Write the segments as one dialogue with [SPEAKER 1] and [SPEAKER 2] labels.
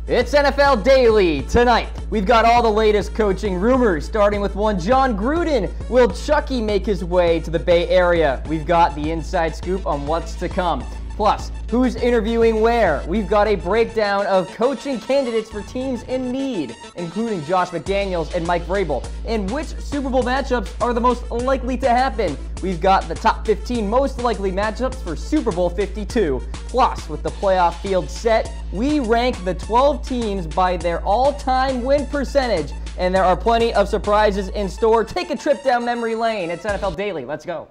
[SPEAKER 1] It's NFL Daily. Tonight, we've got all the latest coaching rumors, starting with one Jon Gruden. Will Chucky make his way to the Bay Area? We've got the inside scoop on what's to come. Plus, who's interviewing where? We've got a breakdown of coaching candidates for teams in need, including Josh McDaniels and Mike Vrabel. And which Super Bowl matchups are the most likely to happen? We've got the top 15 most likely matchups for Super Bowl 52. Plus, with the playoff field set, we rank the 12 teams by their all-time win percentage. And there are plenty of surprises in store. Take a trip down memory lane. It's NFL Daily. Let's go.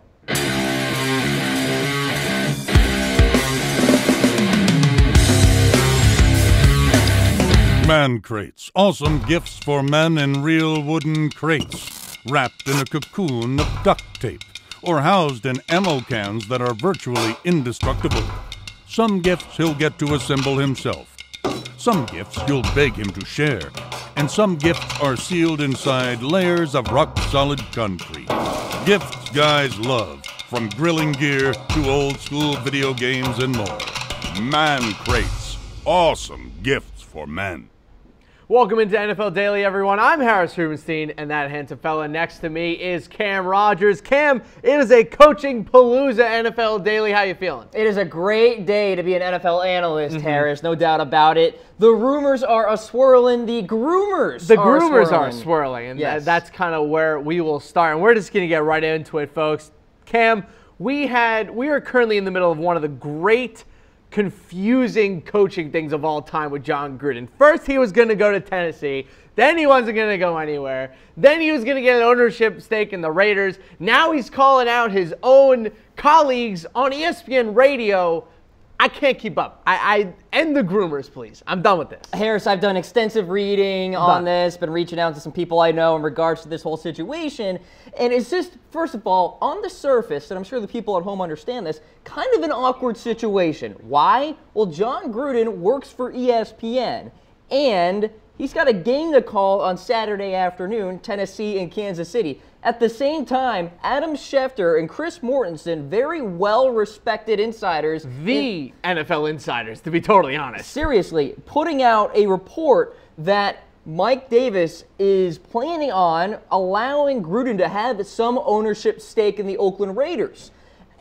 [SPEAKER 2] Man crates. Awesome gifts for men in real wooden crates, wrapped in a cocoon of duct tape, or housed in ammo cans that are virtually indestructible. Some gifts he'll get to assemble himself. Some gifts you'll beg him to share. And some gifts are sealed inside layers of rock-solid concrete. Gifts guys love, from grilling gear to old-school video games and more. Man crates. Awesome gifts for men.
[SPEAKER 3] Welcome into NFL Daily, everyone. I'm Harris Rubenstein, and that handsome fella next to me is Cam Rogers. Cam, it is a coaching palooza NFL Daily. How you feeling?
[SPEAKER 1] It is a great day to be an NFL analyst, Harris, no doubt about it. The rumors are a-swirling. The groomers
[SPEAKER 3] are swirling, and
[SPEAKER 1] yes,
[SPEAKER 3] that's kind of where we will start. And we're just going to get right into it, folks. Cam, we are currently in the middle of one of the great confusing coaching things of all time with Jon Gruden. First, he was going to go to Tennessee. Then he wasn't going to go anywhere. Then he was going to get an ownership stake in the Raiders. Now he's calling out his own colleagues on ESPN radio. I can't keep up. I end the groomers, please. I'm done with this.
[SPEAKER 1] Harris, I've done extensive reading on this, been reaching out to some people I know in regards to this whole situation. And it's just, first of all, on the surface, and I'm sure the people at home understand this, kind of an awkward situation. Why? Well, Jon Gruden works for ESPN, and he's got a game to call on Saturday afternoon, Tennessee and Kansas City. At the same time, Adam Schefter and Chris Mortensen, very well-respected insiders.
[SPEAKER 3] The NFL insiders, to be totally honest.
[SPEAKER 1] Seriously, putting out a report that Mike Davis is planning on allowing Gruden to have some ownership stake in the Oakland Raiders.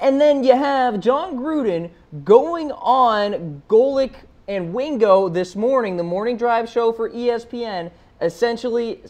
[SPEAKER 1] And then you have Jon Gruden going on Golic and Wingo this morning, the morning drive show for ESPN, essentially,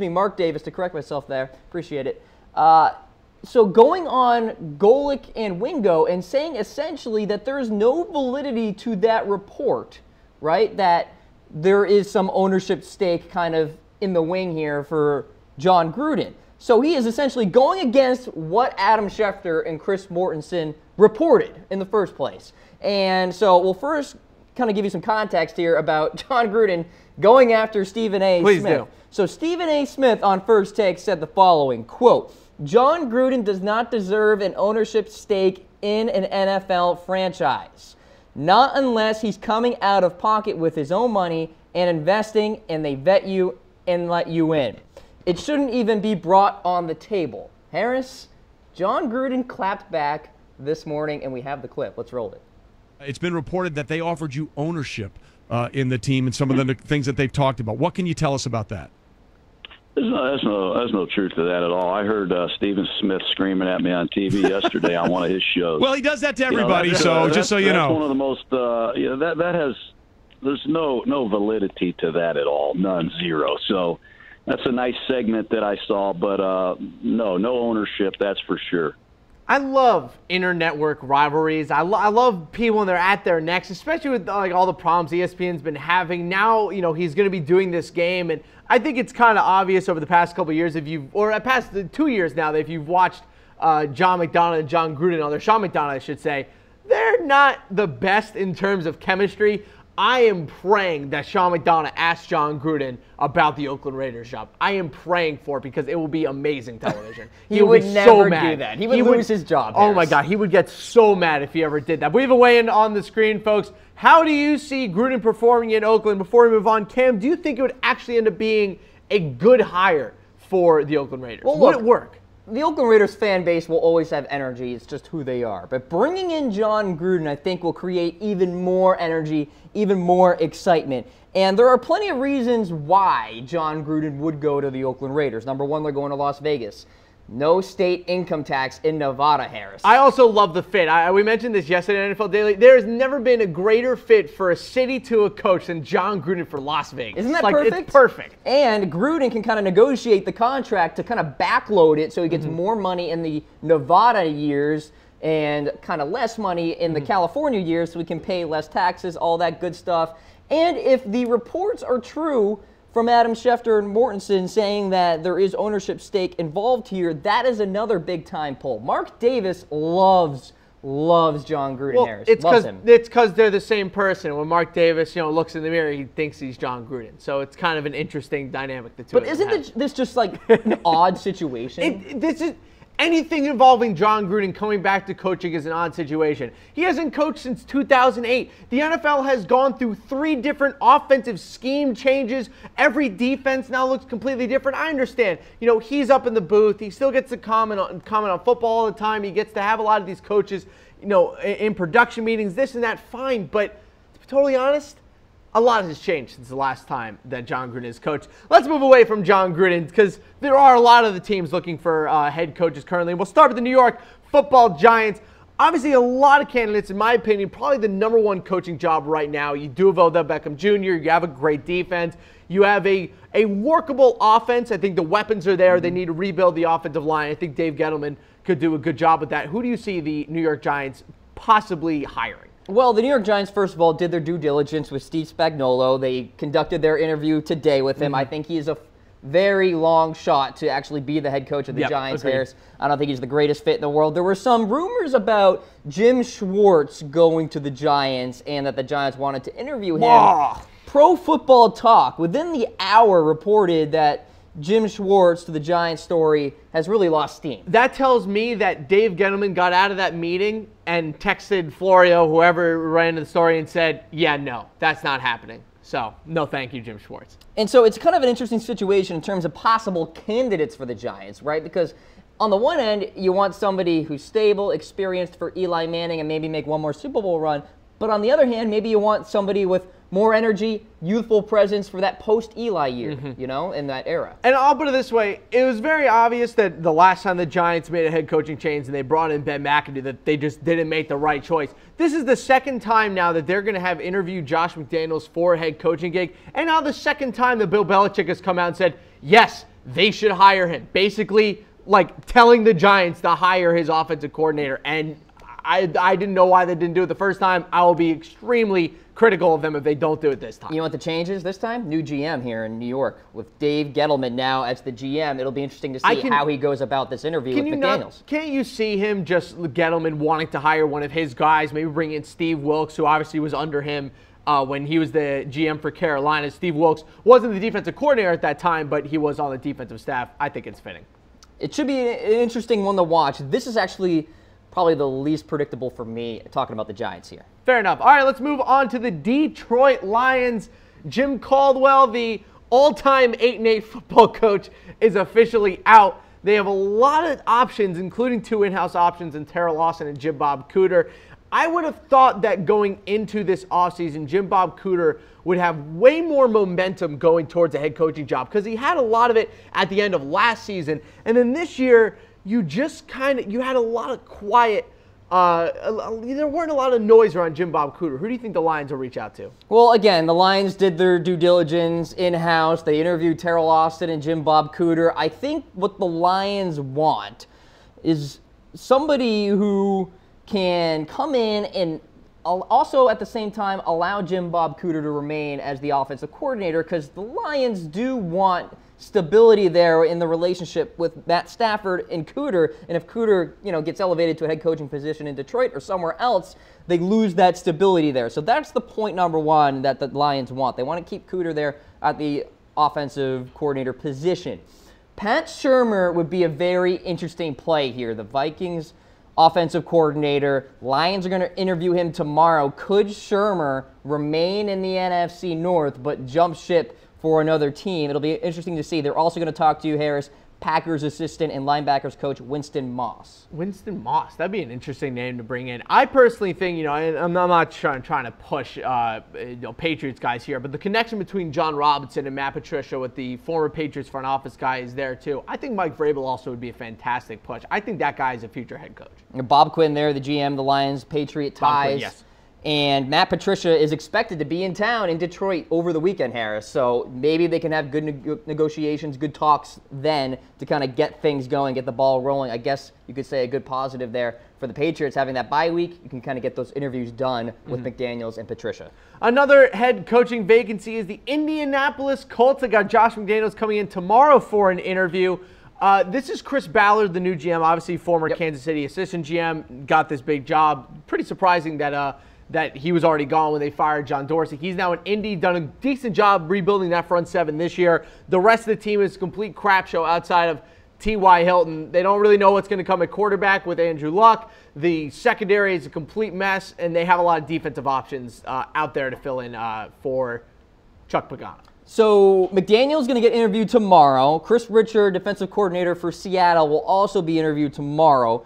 [SPEAKER 1] Mark Davis, to correct myself there, appreciate it. So going on Golic and Wingo and saying essentially that there is no validity to that report, right? That there is some ownership stake kind of in the wing here for Jon Gruden. So he is essentially going against what Adam Schefter and Chris Mortensen reported in the first place. And so we'll first kind of give you some context here about Jon Gruden going after Stephen A.
[SPEAKER 3] Please
[SPEAKER 1] Smith.
[SPEAKER 3] do.
[SPEAKER 1] So Stephen A. Smith on First Take said the following, quote, Jon Gruden does not deserve an ownership stake in an NFL franchise. Not unless he's coming out of pocket with his own money and investing and they vet you and let you in. It shouldn't even be brought on the table. Harris, Jon Gruden clapped back this morning and we have the clip. Let's roll it.
[SPEAKER 4] It's been reported that they offered you ownership in the team and some of the things that they've talked about. What can you tell us about that?
[SPEAKER 5] There's no truth to that at all. I heard Stephen Smith screaming at me on TV yesterday on one of his shows.
[SPEAKER 4] Well, he does that to everybody, just so you know.
[SPEAKER 5] That's one of the most, there's no validity to that at all, none, zero. So that's a nice segment that I saw, but no ownership, that's for sure.
[SPEAKER 3] I love inter-network rivalries. I love people when they're at their necks, especially with like all the problems ESPN's been having. Now, he's going to be doing this game, and I think it's kind of obvious over the past couple of years, past 2 years now, that if you've watched John McDonough and Jon Gruden, or Sean McDonough, I should say, they're not the best in terms of chemistry. I am praying that Sean McDonough asks Jon Gruden about the Oakland Raiders job. I am praying for it because it will be amazing television.
[SPEAKER 1] He would never do that. He would lose his job.
[SPEAKER 3] Oh my God, he would get so mad if he ever did that. But we have a weigh-in on the screen, folks. How do you see Gruden performing in Oakland? Before we move on, Cam, do you think it would actually end up being a good hire for the Oakland Raiders?
[SPEAKER 1] Well,
[SPEAKER 3] would it work?
[SPEAKER 1] the Oakland Raiders fan base will always have energy. It's just who they are. But bringing in Jon Gruden, I think, will create even more energy, even more excitement. And there are plenty of reasons why Jon Gruden would go to the Oakland Raiders. Number one, they're going to Las Vegas. No state income tax in Nevada, Harris.
[SPEAKER 3] I also love the fit. We mentioned this yesterday on NFL Daily. There has never been a greater fit for a city to a coach than Jon Gruden for Las Vegas.
[SPEAKER 1] Isn't that perfect?
[SPEAKER 3] It's perfect.
[SPEAKER 1] And Gruden can kind of negotiate the contract to kind of backload it so he gets more money in the Nevada years and kind of less money in the California years so he can pay less taxes, all that good stuff. And if the reports are true from Adam Schefter and Mortensen saying that there is ownership stake involved here, that is another big-time pull. Mark Davis loves Jon Gruden, Harris.
[SPEAKER 3] It's because they're the same person. When Mark Davis, looks in the mirror, he thinks he's Jon Gruden. So it's kind of an interesting dynamic. The two.
[SPEAKER 1] But isn't this just like an odd situation?
[SPEAKER 3] This is anything involving Jon Gruden coming back to coaching is an odd situation. He hasn't coached since 2008. The NFL has gone through 3 different offensive scheme changes. Every defense now looks completely different. I understand. He's up in the booth. He still gets to comment on football all the time. He gets to have a lot of these coaches, in production meetings, this and that. Fine, but to be totally honest, a lot has changed since the last time that Jon Gruden has coached. Let's move away from Jon Gruden because there are a lot of the teams looking for head coaches currently. We'll start with the New York Football Giants. Obviously, a lot of candidates, in my opinion, probably the #1 coaching job right now. You do have Odell Beckham Jr. You have a great defense. You have a workable offense. I think the weapons are there. They need to rebuild the offensive line. I think Dave Gettleman could do a good job with that. Who do you see the New York Giants possibly hiring?
[SPEAKER 1] Well, the New York Giants, first of all, did their due diligence with Steve Spagnuolo. They conducted their interview today with him. I think he is a very long shot to actually be the head coach of the Giants,
[SPEAKER 3] agreed.
[SPEAKER 1] Harris. I don't think he's the greatest fit in the world. There were some rumors about Jim Schwartz going to the Giants and that the Giants wanted to interview him.
[SPEAKER 3] Wow.
[SPEAKER 1] Pro Football Talk, within the hour, reported that Jim Schwartz, to the Giants story, has really lost steam.
[SPEAKER 3] That tells me that Dave Gettleman got out of that meeting and texted Florio, whoever ran the story, and said, yeah, no, that's not happening. So, no thank you, Jim Schwartz.
[SPEAKER 1] And so it's kind of an interesting situation in terms of possible candidates for the Giants, right? Because on the one end, you want somebody who's stable, experienced for Eli Manning, and maybe make one more Super Bowl run. But on the other hand, maybe you want somebody with more energy, youthful presence for that post-Eli year, in that era.
[SPEAKER 3] And I'll put it this way. It was very obvious that the last time the Giants made a head coaching change and they brought in Ben McAdoo, that they just didn't make the right choice. This is the second time now that they're going to have interviewed Josh McDaniels for a head coaching gig. And now the second time that Bill Belichick has come out and said, yes, they should hire him. Basically, like telling the Giants to hire his offensive coordinator. And I didn't know why they didn't do it the first time. I will be extremely critical of them if they don't do it this time.
[SPEAKER 1] You know what the change is this time? New GM here in New York with Dave Gettleman now as the GM. It'll be interesting to see how he goes about this interview with McDaniels.
[SPEAKER 3] Can't you see him just Gettleman wanting to hire one of his guys, maybe bring in Steve Wilks, who obviously was under him when he was the GM for Carolina. Steve Wilks wasn't the defensive coordinator at that time, but he was on the defensive staff. I think it's fitting.
[SPEAKER 1] It should be an interesting one to watch. This is actually probably the least predictable for me, talking about the Giants here.
[SPEAKER 3] Fair enough. All right, let's move on to the Detroit Lions. Jim Caldwell, the all-time 8-8 football coach, is officially out. They have a lot of options, including 2 in-house options in Terrell Lawson and Jim Bob Cooter. I would have thought that going into this offseason, Jim Bob Cooter would have way more momentum going towards a head coaching job because he had a lot of it at the end of last season. And then this year, you had a lot of quiet. There weren't a lot of noise around Jim Bob Cooter. Who do you think the Lions will reach out to?
[SPEAKER 1] Well, again, the Lions did their due diligence in-house. They interviewed Terrell Austin and Jim Bob Cooter. I think what the Lions want is somebody who can come in and also at the same time allow Jim Bob Cooter to remain as the offensive coordinator because the Lions do want stability there in the relationship with Matt Stafford and Cooter. And if Cooter, gets elevated to a head coaching position in Detroit or somewhere else, they lose that stability there. So that's the point number one that the Lions want. They want to keep Cooter there at the offensive coordinator position. Pat Shurmur would be a very interesting play here. The Vikings offensive coordinator. Lions are going to interview him tomorrow. Could Shurmur remain in the NFC North but jump ship for another team? It'll be interesting to see. They're also going to talk to you, Harris, Packers assistant and linebackers coach Winston Moss.
[SPEAKER 3] Winston Moss, that'd be an interesting name to bring in. I personally think, I'm not trying to push Patriots guys here, but the connection between Jon Robinson and Matt Patricia with the former Patriots front office guy is there too. I think Mike Vrabel also would be a fantastic push. I think that guy is a future head coach.
[SPEAKER 1] Bob Quinn there, the GM, the Lions-Patriot ties.
[SPEAKER 3] Quinn, yes.
[SPEAKER 1] And Matt Patricia is expected to be in town in Detroit over the weekend, Harris. So maybe they can have good negotiations, good talks then to kind of get things going, get the ball rolling. I guess you could say a good positive there for the Patriots having that bye week. You can kind of get those interviews done with McDaniels and Patricia. Another head coaching vacancy is the Indianapolis Colts. They got Josh McDaniels coming in tomorrow for an interview. This is Chris Ballard, the new GM, obviously former Kansas City assistant GM, got this big job. Pretty surprising that he was already gone when they fired John Dorsey. He's now in Indy, done a decent job rebuilding that front seven this year. The rest of the team is a complete crap show outside of T.Y. Hilton. They don't really know what's going to come at quarterback with Andrew Luck. The secondary is a complete mess, and they have a lot of defensive options out there to fill in for Chuck Pagano. So McDaniel's going to get interviewed tomorrow. Chris Richard, defensive coordinator for Seattle, will also be interviewed tomorrow.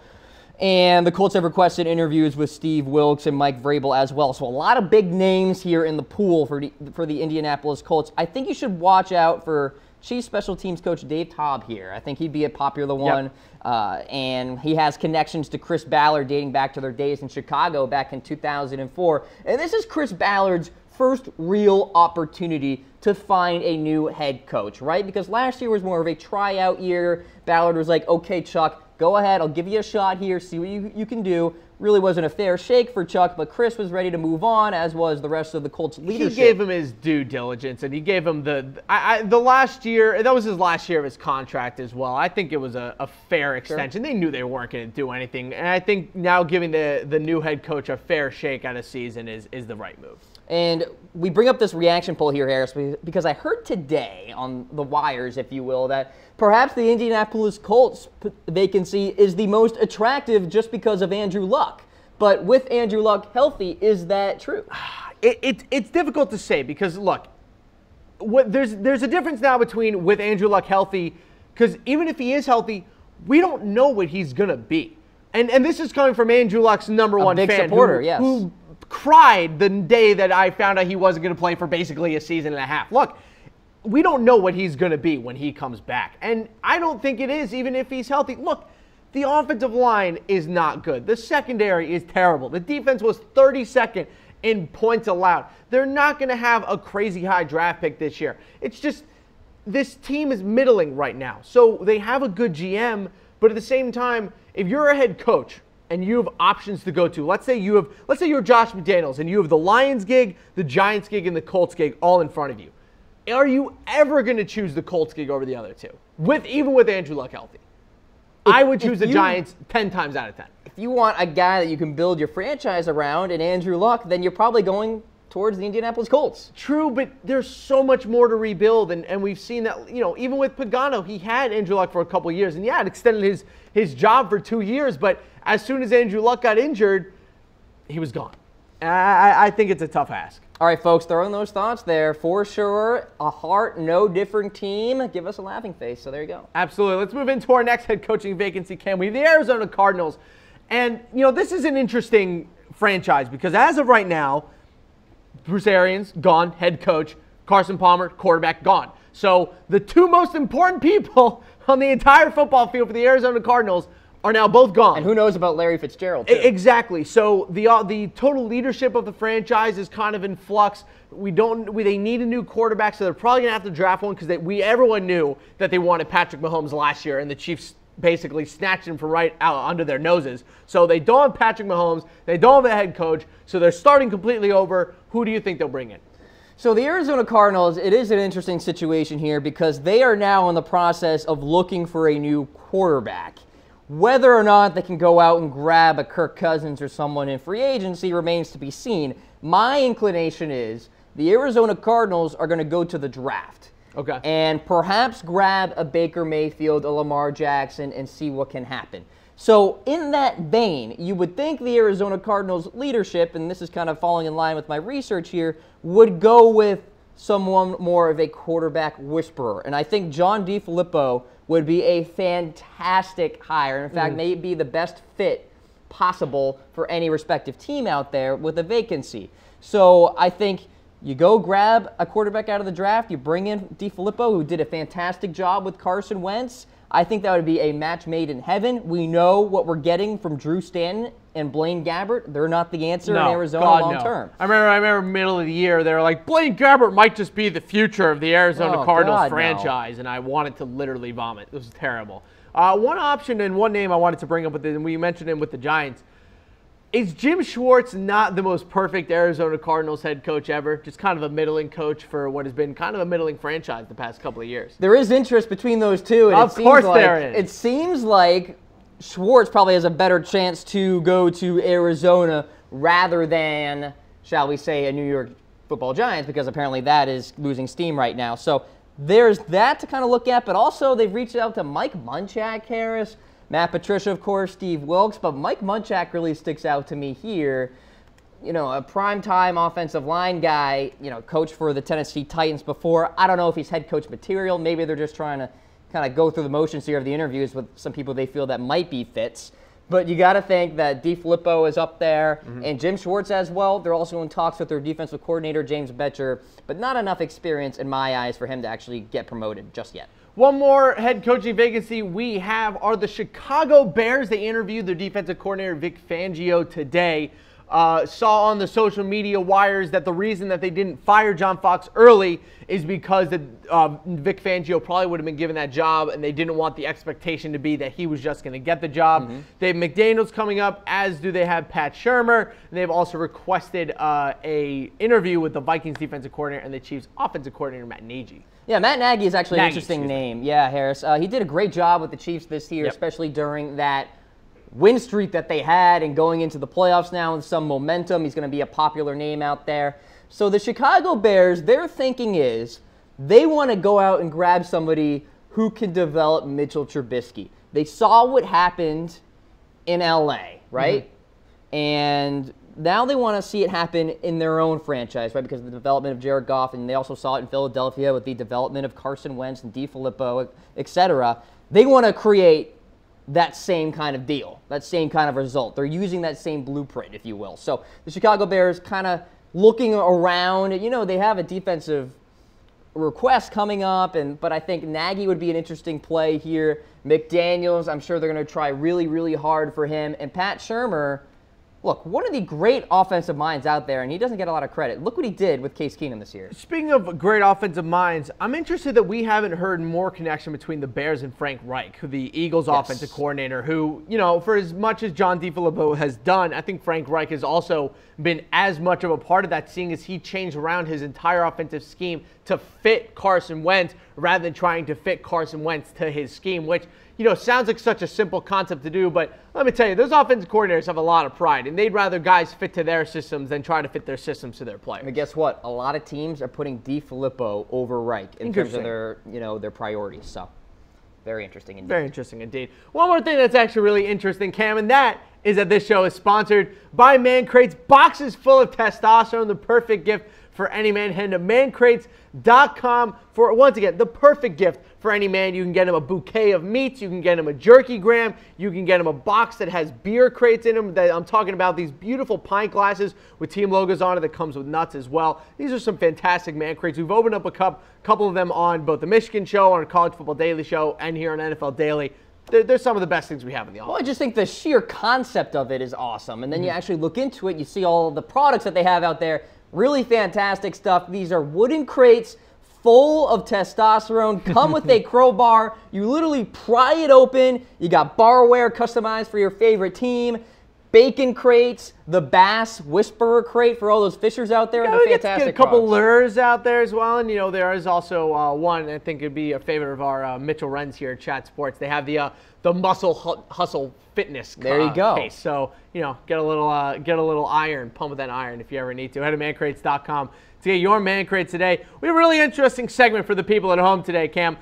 [SPEAKER 1] And the Colts have requested interviews with Steve Wilks and Mike Vrabel as well. So a lot of big names here in the pool for the Indianapolis Colts. I think you should watch out for Chief Special Teams coach Dave Taub here. I think he'd be a popular one. Yep. And he has connections to Chris Ballard dating back to their days in Chicago back in 2004. And this is Chris Ballard's first real opportunity to find a new head coach, right? Because last year was more of a tryout year. Ballard was like, okay, Chuck, go ahead, I'll give you a shot here, see what you can do. Really wasn't a fair shake for Chuck, but Chris was ready to move on, as was the rest of the Colts leadership. He gave him his due diligence, and he gave him the last year, that was his last year of his contract as well. I think it was a fair extension. Sure. They knew they weren't going to do anything, and I think now giving the new head coach a fair shake at a season is the right move. And we bring up this reaction poll here, Harris, because I heard today on the wires, if you will, that perhaps the Indianapolis Colts vacancy is the most attractive just because of Andrew Luck. But with Andrew Luck healthy, is that true? It's difficult to say because, look, there's a difference now between with Andrew Luck healthy, because even if he is healthy, we don't know what he's going to be. And this is coming from Andrew Luck's number one fan. A big supporter, yes. Who cried the day that I found out he wasn't going to play for basically a season and a half. Look, we don't know what he's going to be when he comes back. And I don't think it is, even if he's healthy. Look, the offensive line is not good. The secondary is terrible. The defense was 32nd in points allowed. They're not going to have a crazy high draft pick this year. It's just this team is middling right now. So they have a good GM, but at the same time, if you're a head coach and you have options to go to, let's say you're Josh McDaniels and you have the Lions gig, the Giants gig, and the Colts gig all in front of you. Are you ever going to choose the Colts gig over the other two? Even with Andrew Luck healthy. I would choose the Giants 10 times out of 10. If you want a guy that you can build your franchise around and Andrew Luck, then you're probably going towards the Indianapolis Colts. True, but there's so much more to rebuild, and we've seen that, even with Pagano, he had Andrew Luck for a couple of years, and yeah, it extended his job for 2 years, but as soon as Andrew Luck got injured, he was gone. I think it's a tough ask. All right, folks, throwing those thoughts there. For sure, a heart, no different team. Give us a laughing face, so there you go. Absolutely. Let's move into our next head coaching vacancy, Cam. We have the Arizona Cardinals. And, this is an interesting franchise because as of right now, Bruce Arians, gone, head coach. Carson Palmer, quarterback, gone. So the two most important people on the entire football field for the Arizona Cardinals are now both gone. And who knows about Larry Fitzgerald, too. Exactly. So the total leadership of the franchise is kind of in flux. They need a new quarterback, so they're probably going to have to draft one because everyone knew that they wanted Patrick Mahomes last year, and the Chiefs basically snatched him from right out under their noses. So they don't have Patrick Mahomes. They don't have a head coach. So they're starting completely over. Who do you think they'll bring in? So the Arizona Cardinals, it is an interesting situation here because they are now in the process of looking for a new quarterback. Whether or not they can go out and grab a Kirk Cousins or someone in free agency remains to be seen. My inclination is the Arizona Cardinals are going to go to the draft. Okay. And perhaps grab a Baker Mayfield, a Lamar Jackson, and see what can happen. So in that vein, you would think the Arizona Cardinals leadership, and this is kind of falling in line with my research here, would go with someone more of a quarterback whisperer. And I think John DeFilippo would be a fantastic hire. In fact, may be the best fit possible for any respective team out there with a vacancy. So I think you go grab a quarterback out of the draft, you bring in DeFilippo, who did a fantastic job with Carson Wentz. I think that would be a match made in heaven. We know what we're getting from Drew Stanton and Blaine Gabbert. They're not the answer in Arizona long term.
[SPEAKER 3] I remember middle of the year, they were like, Blaine Gabbert might just be the future of the Arizona Cardinals franchise, and I wanted to literally vomit. It was terrible. One option and one name I wanted to bring up, and we mentioned him with the Giants. Is Jim Schwartz not the most perfect Arizona Cardinals head coach ever? Just kind of a middling coach for what has been kind of a middling franchise the past couple of years.
[SPEAKER 1] There is interest between those two. And
[SPEAKER 3] of course there is.
[SPEAKER 1] It seems like Schwartz probably has a better chance to go to Arizona rather than, shall we say, a New York Football Giants, because apparently that is losing steam right now. So there's that to kind of look at, but also they've reached out to Mike Munchak, Harris, Matt Patricia, of course, Steve Wilkes, but Mike Munchak really sticks out to me here. You know, a primetime offensive line guy, you know, coach for the Tennessee Titans before. I don't know if he's head coach material. Maybe they're just trying to kind of go through the motions here of the interviews with some people they feel that might be fits. But you got to think that DeFilippo is up there, and Jim Schwartz as well. They're also in talks with their defensive coordinator, James Betcher, but not enough experience in my eyes for him to actually get promoted just yet.
[SPEAKER 3] One more head coaching vacancy we have are the Chicago Bears. They interviewed their defensive coordinator, Vic Fangio, today. Saw on the social media wires that the reason that they didn't fire John Fox early is because Vic Fangio probably would have been given that job, and they didn't want the expectation to be that he was just going to get the job. They have McDaniels coming up, as do they have Pat Shurmur. And they've also requested a interview with the Vikings defensive coordinator and the Chiefs offensive coordinator, Matt Nagy.
[SPEAKER 1] Yeah, Matt Nagy is actually an interesting name. Yeah, Harris. He did a great job with the Chiefs this year, especially during that win streak that they had and going into the playoffs now with some momentum. He's going to be a popular name out there. So the Chicago Bears, their thinking is they want to go out and grab somebody who can develop Mitchell Trubisky. They saw what happened in LA, right? And now they want to see it happen in their own franchise, right? Because of the development of Jared Goff, and they also saw it in Philadelphia with the development of Carson Wentz and DeFilippo, etc. They want to create that same kind of deal, that same kind of result. They're using that same blueprint, if you will. So the Chicago Bears kind of looking around. You know, they have a defensive request coming up, but I think Nagy would be an interesting play here. McDaniels, I'm sure they're going to try really, really hard for him. And Pat Shurmur, look, one of the great offensive minds out there, and he doesn't get a lot of credit. Look what he did with Case Keenum this year.
[SPEAKER 3] Speaking of great offensive minds, I'm interested that we haven't heard more connection between the Bears and Frank Reich, the Eagles offensive coordinator, who, you know, for as much as John DeFilippo has done, I think Frank Reich has also been as much of a part of that, seeing as he changed around his entire offensive scheme to fit Carson Wentz rather than trying to fit Carson Wentz to his scheme, which, you know, sounds like such a simple concept to do, but let me tell you, those offensive coordinators have a lot of pride, and they'd rather guys fit to their systems than try to fit their systems to their players.
[SPEAKER 1] And guess what? A lot of teams are putting DeFilippo over Reich in terms of their, you know, their priorities. So, very interesting indeed.
[SPEAKER 3] Very interesting indeed. One more thing that's actually really interesting, Cam, and that is that this show is sponsored by Man Crates. Boxes full of testosterone, the perfect gift for any man. Head to mancrates.com for, once again, the perfect gift for any man. You can get him a bouquet of meats. You can get him a jerky gram. You can get him a box that has beer crates in them. That I'm talking about these beautiful pint glasses with team logos on it that comes with nuts as well. These are some fantastic Man Crates. We've opened up a couple of them on both the Michigan Show, on our College Football Daily Show, and here on NFL Daily. They're some of the best things we have in the office.
[SPEAKER 1] Well, I just think the sheer concept of it is awesome. And then you actually look into it, you see all the products that they have out there. Really fantastic stuff. These are wooden crates full of testosterone, come with a crowbar. You literally pry it open. You got barware customized for your favorite team. Bacon crates, the Bass Whisperer crate for all those fishers out there.
[SPEAKER 3] Yeah,
[SPEAKER 1] the fantastic
[SPEAKER 3] get a couple lures out there as well. And, you know, there is also one, I think it'd be a favorite of our Mitchell Renz here at Chat Sports. They have the Muscle Hustle Fitness
[SPEAKER 1] there you go.
[SPEAKER 3] case. So, you know, get a little iron, pump with that iron if you ever need to. Head to mancrates.com to get your Man Crates today. We have a really interesting segment for the people at home today, Cam.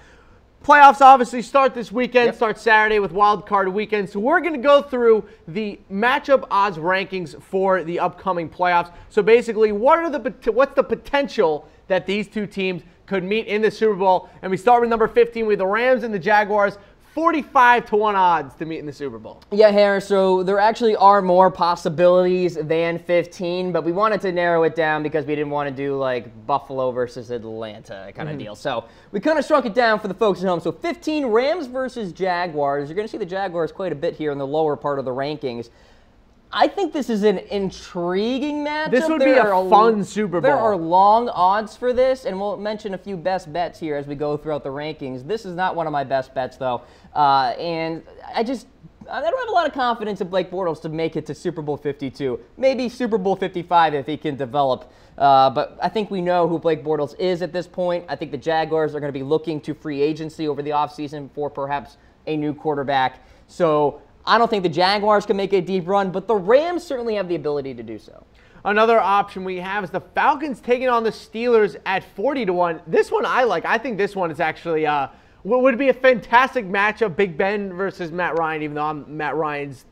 [SPEAKER 3] Playoffs obviously start this weekend, start Saturday with Wild Card Weekend. So we're going to go through the matchup odds rankings for the upcoming playoffs. So basically, what's the potential that these two teams could meet in the Super Bowl. And we start with number 15 with the Rams and the Jaguars. 45-1 odds to meet in the Super Bowl.
[SPEAKER 1] Yeah, Harris, so there actually are more possibilities than 15, but we wanted to narrow it down because we didn't want to do like Buffalo versus Atlanta kind of deal. So we kind of shrunk it down for the folks at home. So 15, Rams versus Jaguars. You're going to see the Jaguars quite a bit here in the lower part of the rankings. I think this is an intriguing matchup.
[SPEAKER 3] This would be a fun Super Bowl.
[SPEAKER 1] There are long odds for this, and we'll mention a few best bets here as we go throughout the rankings. This is not one of my best bets, though. And I don't have a lot of confidence in Blake Bortles to make it to Super Bowl 52. Maybe Super Bowl 55 if he can develop. But I think we know who Blake Bortles is at this point. I think the Jaguars are going to be looking to free agency over the offseason for perhaps a new quarterback. So I don't think the Jaguars can make a deep run, but the Rams certainly have the ability to do so.
[SPEAKER 3] Another option we have is the Falcons taking on the Steelers at 40-1. This one I like. I think this one is actually would be a fantastic matchup. Big Ben versus Matt Ryan, even though I'm Matt Ryan's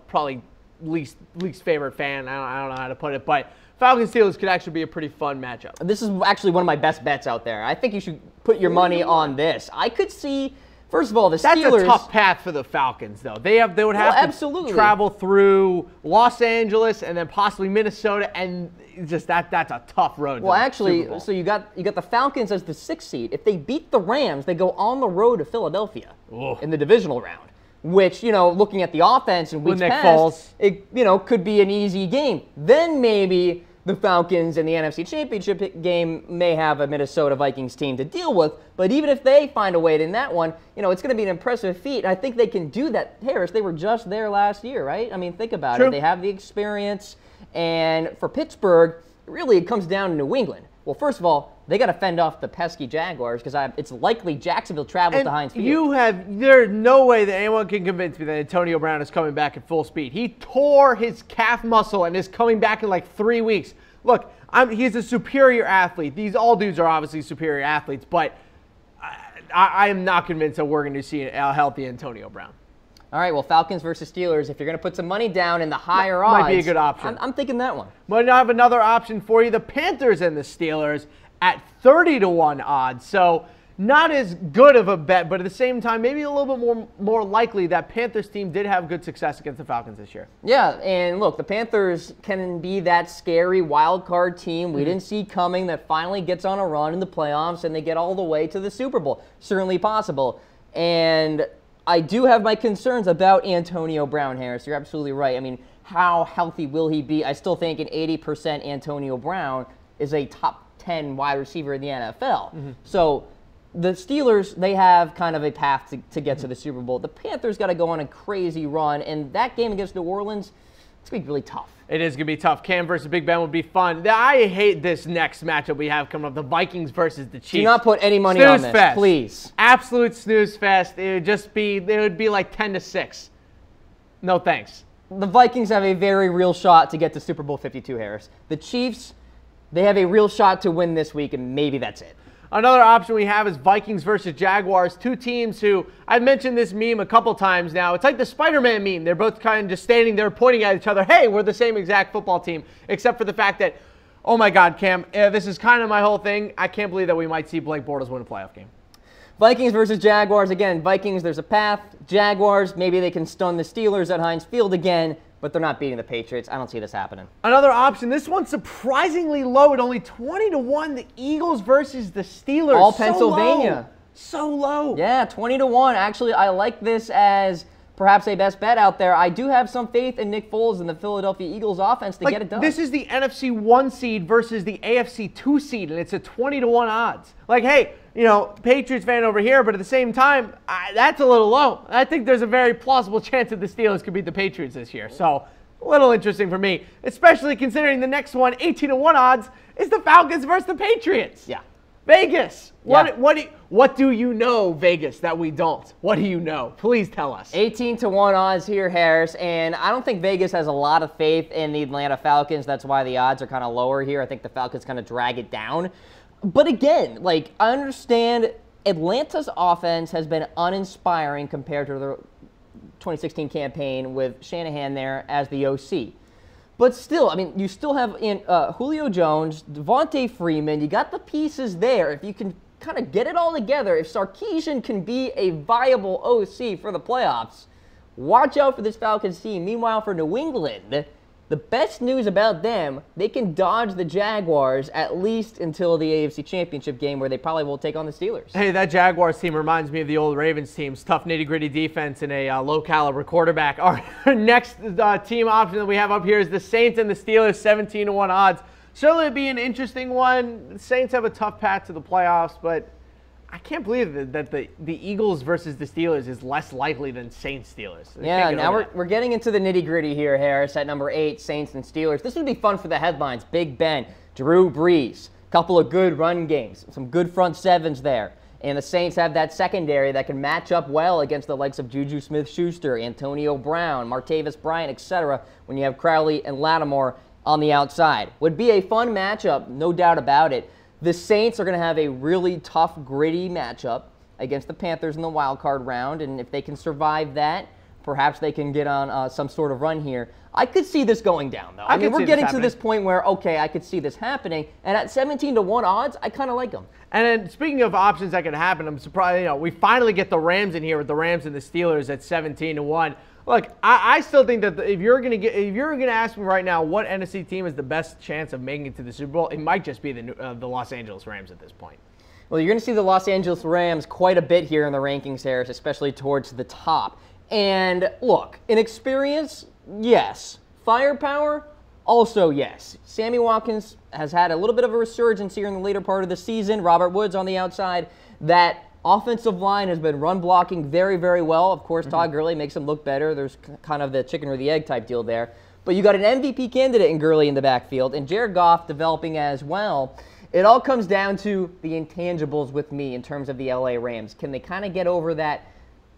[SPEAKER 3] probably least favorite fan. I don't know how to put it, but Falcons Steelers could actually be a pretty fun matchup.
[SPEAKER 1] This is actually one of my best bets out there. I think you should put your money on this. I could see. First of all, the Steelers.
[SPEAKER 3] That's a tough path for the Falcons, though. They would have to travel through Los Angeles and then possibly Minnesota, and just that's a tough road.
[SPEAKER 1] Well, actually, so you got the Falcons as the 6th seed. If they beat the Rams, they go on the road to Philadelphia in the divisional round. Which, looking at the offense in weeks past, it could be an easy game. Then maybe the Falcons in the NFC Championship game may have a Minnesota Vikings team to deal with, but even if they find a way in that one, it's going to be an impressive feat. And I think they can do that. Harris, they were just there last year, right? I mean, think about it. They have the experience. And for Pittsburgh, really it comes down to New England. Well, first of all, they got to fend off the pesky Jaguars because it's likely Jacksonville travels to Heinz Field.
[SPEAKER 3] There's no way that anyone can convince me that Antonio Brown is coming back at full speed. He tore his calf muscle and is coming back in like 3 weeks. Look, he's a superior athlete. All dudes are obviously superior athletes, but I am not convinced that we're going to see a healthy Antonio Brown.
[SPEAKER 1] All right, well, Falcons versus Steelers. If you're going to put some money down in the higher odds,
[SPEAKER 3] might be a good option.
[SPEAKER 1] I'm thinking that one.
[SPEAKER 3] But I have another option for you: the Panthers and the Steelers at 30-1 odds. So not as good of a bet, but at the same time, maybe a little bit more likely that Panthers team did have good success against the Falcons this year.
[SPEAKER 1] Yeah, and look, the Panthers can be that scary wild card team we didn't see coming that finally gets on a run in the playoffs and they get all the way to the Super Bowl. Certainly possible. And I do have my concerns about Antonio Brown, Harris. You're absolutely right. I mean, how healthy will he be? I still think an 80% Antonio Brown is a top 10 wide receiver in the NFL. So the Steelers, they have kind of a path to get to the Super Bowl. The Panthers got to go on a crazy run, and that game against New Orleans, it's going to be really tough.
[SPEAKER 3] It is going to be tough. Cam versus Big Ben would be fun. I hate this next matchup we have coming up, the Vikings versus the Chiefs.
[SPEAKER 1] Do not put any money on this, please.
[SPEAKER 3] Absolute snooze fest. It would be like 10-6. No thanks.
[SPEAKER 1] The Vikings have a very real shot to get to Super Bowl 52, Harris. The Chiefs, they have a real shot to win this week, and maybe that's it.
[SPEAKER 3] Another option we have is Vikings versus Jaguars, two teams who, I've mentioned this meme a couple times now. It's like the Spider-Man meme. They're both kind of just standing there pointing at each other. Hey, we're the same exact football team, except for the fact that, oh my God, Cam, this is kind of my whole thing. I can't believe that we might see Blake Bortles win a playoff game.
[SPEAKER 1] Vikings versus Jaguars. Again, Vikings, there's a path. Jaguars, maybe they can stun the Steelers at Heinz Field again, but they're not beating the Patriots. I don't see this happening.
[SPEAKER 3] Another option, this one's surprisingly low at only 20-1, the Eagles versus the Steelers.
[SPEAKER 1] All Pennsylvania.
[SPEAKER 3] So low.
[SPEAKER 1] Yeah, 20-1. Actually, I like this as perhaps a best bet out there. I do have some faith in Nick Foles and the Philadelphia Eagles offense to get it done.
[SPEAKER 3] This is the NFC 1 seed versus the AFC 2 seed, and it's a 20-1 odds. Like, hey, Patriots fan over here, but at the same time, that's a little low. I think there's a very plausible chance that the Steelers could beat the Patriots this year. So, a little interesting for me, especially considering the next one, 18-1 odds, is the Falcons versus the Patriots.
[SPEAKER 1] Yeah.
[SPEAKER 3] Vegas. What do you know, Vegas, that we don't? What do you know? Please tell us.
[SPEAKER 1] 18-1 odds here, Harris, and I don't think Vegas has a lot of faith in the Atlanta Falcons. That's why the odds are kind of lower here. I think the Falcons kind of drag it down. But again, I understand Atlanta's offense has been uninspiring compared to the 2016 campaign with Shanahan there as the OC. But still, I mean, you still have Julio Jones, Devontae Freeman. You got the pieces there. If you can kind of get it all together, if Sarkisian can be a viable OC for the playoffs, watch out for this Falcons team. Meanwhile, for New England, the best news about them, they can dodge the Jaguars at least until the AFC Championship game where they probably will take on the Steelers.
[SPEAKER 3] Hey, that Jaguars team reminds me of the old Ravens teams. Tough, nitty-gritty defense and a low-caliber quarterback. Our next team option that we have up here is the Saints and the Steelers, 17-1 odds. Certainly it'd be an interesting one. The Saints have a tough path to the playoffs, but I can't believe that the Eagles versus the Steelers is less likely than Saints-Steelers.
[SPEAKER 1] Yeah, now we're getting into the nitty-gritty here, Harris, at number 8, Saints and Steelers. This would be fun for the headlines. Big Ben, Drew Brees, couple of good run games, some good front sevens there. And the Saints have that secondary that can match up well against the likes of Juju Smith-Schuster, Antonio Brown, Martavis Bryant, etc. when you have Crowley and Lattimore on the outside. Would be a fun matchup, no doubt about it. The Saints are going to have a really tough, gritty matchup against the Panthers in the wild card round, and if they can survive that, perhaps they can get on some sort of run here. I could see this going down, though. I mean, we're getting to this point where, okay, I could see this happening, and at 17-1 odds, I kind of like them.
[SPEAKER 3] And then speaking of options that could happen, I'm surprised, we finally get the Rams in here with the Rams and the Steelers at 17-1. Look, I still think that if you're gonna ask me right now what NFC team has the best chance of making it to the Super Bowl, it might just be the Los Angeles Rams at this point.
[SPEAKER 1] Well, you're going to see the Los Angeles Rams quite a bit here in the rankings, Harris, especially towards the top. And look, in experience, yes. Firepower, also yes. Sammy Watkins has had a little bit of a resurgence here in the later part of the season. Robert Woods on the outside. That offensive line has been run blocking very, very well. Of course, Todd Gurley makes them look better. There's kind of the chicken or the egg type deal there. But you got an MVP candidate in Gurley in the backfield, and Jared Goff developing as well. It all comes down to the intangibles with me in terms of the LA Rams. Can they kind of get over that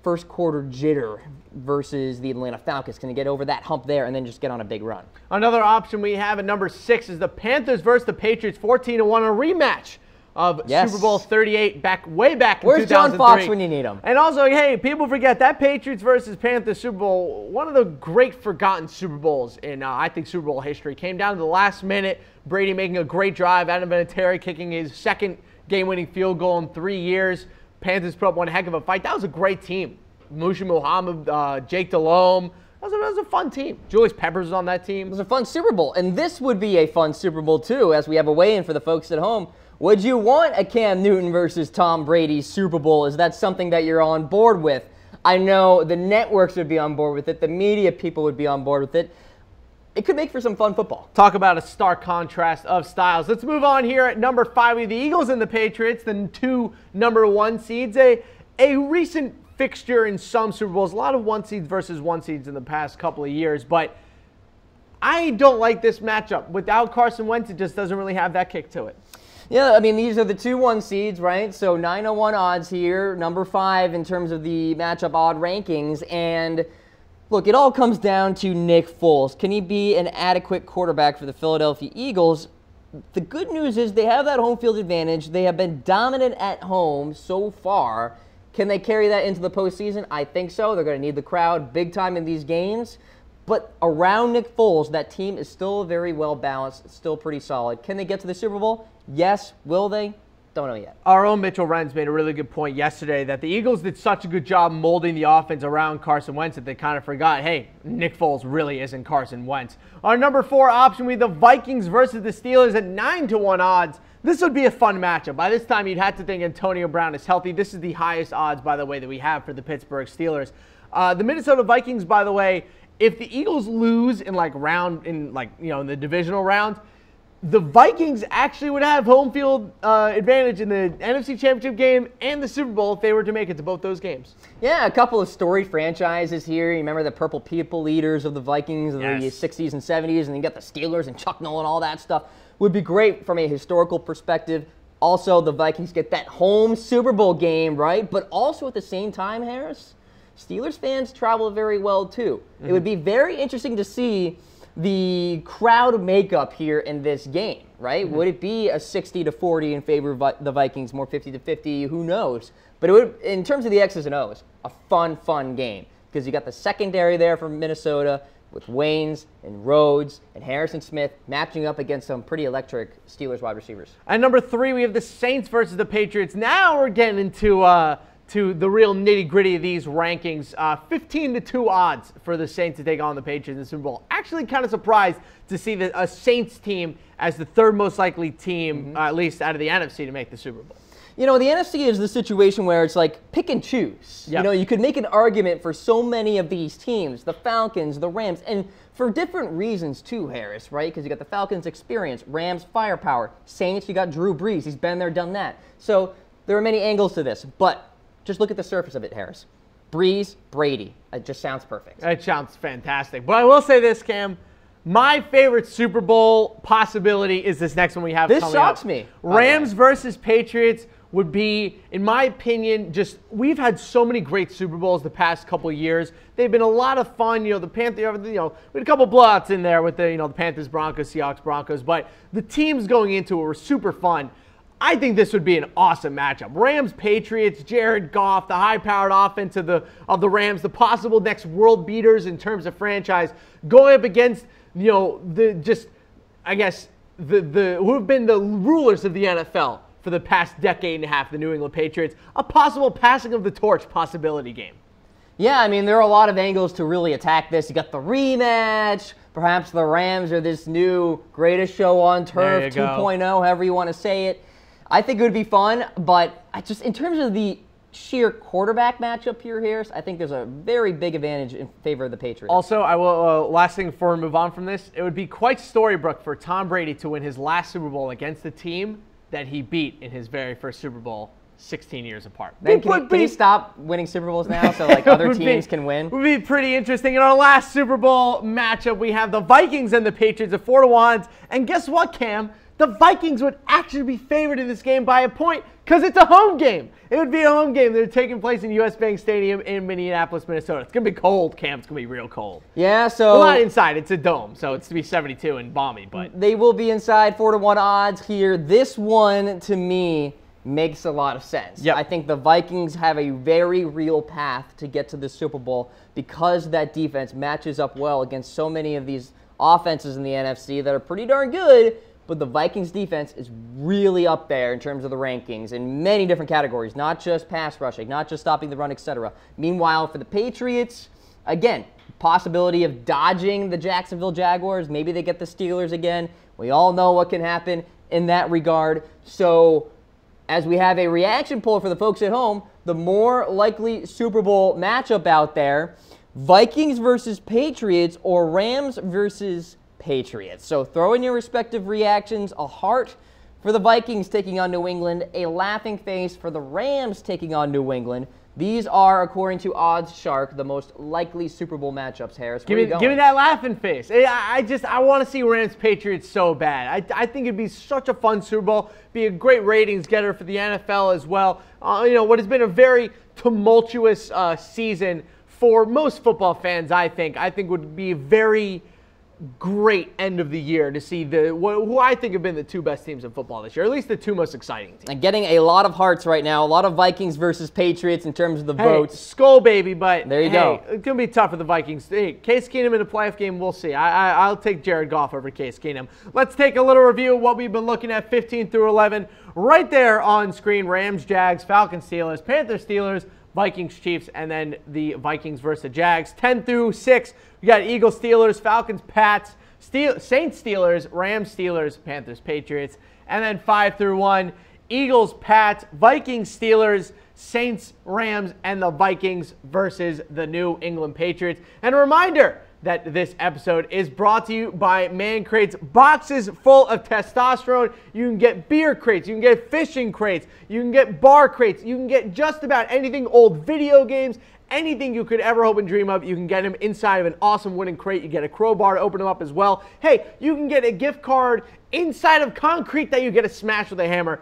[SPEAKER 1] first quarter jitter versus the Atlanta Falcons? Can they get over that hump there and then just get on a big run?
[SPEAKER 3] Another option we have at number 6 is the Panthers versus the Patriots, 14-1, a rematch of Super Bowl 38 way back in 2003.
[SPEAKER 1] Where's John Fox when you need him?
[SPEAKER 3] And also, hey, people forget that Patriots versus Panthers Super Bowl, one of the great forgotten Super Bowls in, I think, Super Bowl history. Came down to the last minute, Brady making a great drive, Adam Vinatieri kicking his second game-winning field goal in 3 years. Panthers put up one heck of a fight. That was a great team. Mushi Muhammad, Jake Delhomme. That was a fun team. Julius Peppers was on that team.
[SPEAKER 1] It was a fun Super Bowl. And this would be a fun Super Bowl, too, as we have a weigh-in for the folks at home. Would you want a Cam Newton versus Tom Brady Super Bowl? Is that something that you're on board with? I know the networks would be on board with it. The media people would be on board with it. It could make for some fun football.
[SPEAKER 3] Talk about a stark contrast of styles. Let's move on here at number 5. We have the Eagles and the Patriots, the 2 number 1 seeds. A recent fixture in some Super Bowls. A lot of 1 seeds versus 1 seeds in the past couple of years. But I don't like this matchup. Without Carson Wentz, it just doesn't really have that kick to it.
[SPEAKER 1] Yeah, I mean, these are the 2 1 seeds, right? So 9-1 odds here, number 5 in terms of the matchup odd rankings. And look, it all comes down to Nick Foles. Can he be an adequate quarterback for the Philadelphia Eagles? The good news is they have that home field advantage. They have been dominant at home so far. Can they carry that into the postseason? I think so. They're going to need the crowd big time in these games. But around Nick Foles, that team is still very well balanced, still pretty solid. Can they get to the Super Bowl? Yes. Will they? Don't know yet.
[SPEAKER 3] Our own Mitchell Renz made a really good point yesterday that the Eagles did such a good job molding the offense around Carson Wentz that they kind of forgot, hey, Nick Foles really isn't Carson Wentz. Our number 4 option, we have the Vikings versus the Steelers at 9-1 odds. This would be a fun matchup. By this time, you'd have to think Antonio Brown is healthy. This is the highest odds, by the way, that we have for the Pittsburgh Steelers. The Minnesota Vikings, by the way, if the Eagles lose in in the divisional round, the Vikings actually would have home field advantage in the NFC Championship game and the Super Bowl if they were to make it to both those games.
[SPEAKER 1] Yeah, a couple of storied franchises here. You remember the Purple People leaders of the Vikings in the 60s and 70s, and you got the Steelers and Chuck Noll and all that stuff. Would be great from a historical perspective. Also, the Vikings get that home Super Bowl game, right? But also at the same time, Harris, Steelers fans travel very well too. It would be very interesting to see the crowd makeup here in this game, right? Would it be a 60-40 in favor of the Vikings, more 50-50? Who knows? But it would, in terms of the X's and O's, a fun game because you got the secondary there from Minnesota. with Waynes and Rhodes and Harrison Smith matching up against some pretty electric Steelers wide receivers.
[SPEAKER 3] At number 3, we have the Saints versus the Patriots. Now we're getting into to the real nitty-gritty of these rankings. 15-2 odds for the Saints to take on the Patriots in the Super Bowl. Actually kind of surprised to see a Saints team as the 3rd most likely team, at least out of the NFC, to make the Super Bowl.
[SPEAKER 1] You know, the NFC is the situation where it's like pick and choose.
[SPEAKER 3] Yep.
[SPEAKER 1] You know, you could make an argument for so many of these teams, the Falcons, the Rams, and for different reasons too, Harris, right? Because you got the Falcons' experience, Rams' firepower, Saints, you got Drew Brees. He's been there, done that. So there are many angles to this, but just look at the surface of it, Harris. Brees, Brady. It just sounds perfect.
[SPEAKER 3] It sounds fantastic. But I will say this, Cam. My favorite Super Bowl possibility is this next one we have coming up.
[SPEAKER 1] This shocks me.
[SPEAKER 3] Rams versus Patriots would be, in my opinion, we've had so many great Super Bowls the past couple of years. They've been a lot of fun. You know, the Panthers, we had a couple blowouts in there with the Panthers, Broncos, Seahawks, Broncos, but the teams going into it were super fun. I think this would be an awesome matchup. Rams, Patriots, Jared Goff, the high-powered offense of the Rams, the possible next world beaters in terms of franchise, going up against, who have been the rulers of the NFL for the past decade and a half, the New England Patriots, a possible passing of the torch possibility game.
[SPEAKER 1] Yeah, I mean, there are a lot of angles to really attack this. You got the rematch. Perhaps the Rams are this new greatest show on turf 2.0, however you want to say it. I think it would be fun, but in terms of the sheer quarterback matchup here, Harris, I think there's a very big advantage in favor of the Patriots.
[SPEAKER 3] Also, I will last thing before we move on from this, it would be quite storybook for Tom Brady to win his last Super Bowl against the team that he beat in his very first Super Bowl 16 years apart.
[SPEAKER 1] Then can he stop winning Super Bowls now so like other teams can win?
[SPEAKER 3] Would be pretty interesting. In our last Super Bowl matchup, we have the Vikings and the Patriots at 4-1 odds. And guess what, Cam? The Vikings would actually be favored in this game by a point because it's a home game. It would be a home game. They're taking place in US Bank Stadium in Minneapolis, Minnesota. It's going to be cold, Cam. It's going to be real cold.
[SPEAKER 1] Yeah, so...
[SPEAKER 3] Well, not inside. It's a dome, so it's to be 72 and balmy. But
[SPEAKER 1] they will be inside 4-1 odds here. This one, to me, makes a lot of sense.
[SPEAKER 3] Yep.
[SPEAKER 1] I think the Vikings have a very real path to get to the Super Bowl because that defense matches up well against so many of these offenses in the NFC that are pretty darn good. But the Vikings defense is really up there in terms of the rankings in many different categories, not just pass rushing, not just stopping the run, etc. Meanwhile, for the Patriots, again, possibility of dodging the Jacksonville Jaguars. Maybe they get the Steelers again. We all know what can happen in that regard. So as we have a reaction poll for the folks at home, the more likely Super Bowl matchup out there, Vikings versus Patriots or Rams versus Patriots. So throw in your respective reactions. A heart for the Vikings taking on New England, a laughing face for the Rams taking on New England. These are, according to Odds Shark, the most likely Super Bowl matchups, Harris.
[SPEAKER 3] Give me that laughing face. I want to see Rams Patriots so bad. I think it'd be such a fun Super Bowl. Be a great ratings getter for the NFL as well. What has been a very tumultuous season for most football fans, I think would be very great end of the year to see who I think have been the 2 best teams in football this year, at least the 2 most exciting teams.
[SPEAKER 1] And getting a lot of hearts right now, a lot of Vikings versus Patriots in terms of the votes.
[SPEAKER 3] Skull baby, but
[SPEAKER 1] there you go.
[SPEAKER 3] It's going to be tough for the Vikings. Hey, Case Keenum in a playoff game, we'll see. I'll take Jared Goff over Case Keenum. Let's take a little review of what we've been looking at 15 through 11. Right there on screen, Rams, Jags, Falcons, Steelers, Panthers, Steelers, Vikings, Chiefs, and then the Vikings versus the Jags. 10 through 6, we got Eagles, Steelers, Falcons, Pats, Saints, Steelers, Rams, Steelers, Panthers, Patriots. And then 5 through 1, Eagles, Pats, Vikings, Steelers, Saints, Rams, and the Vikings versus the New England Patriots. And a reminder that this episode is brought to you by Man Crates, boxes full of testosterone. You can get beer crates, you can get fishing crates, you can get bar crates, you can get just about anything, old video games, anything you could ever hope and dream of. You can get them inside of an awesome wooden crate. You get a crowbar to open them up as well. Hey, you can get a gift card inside of concrete that you get to smash with a hammer.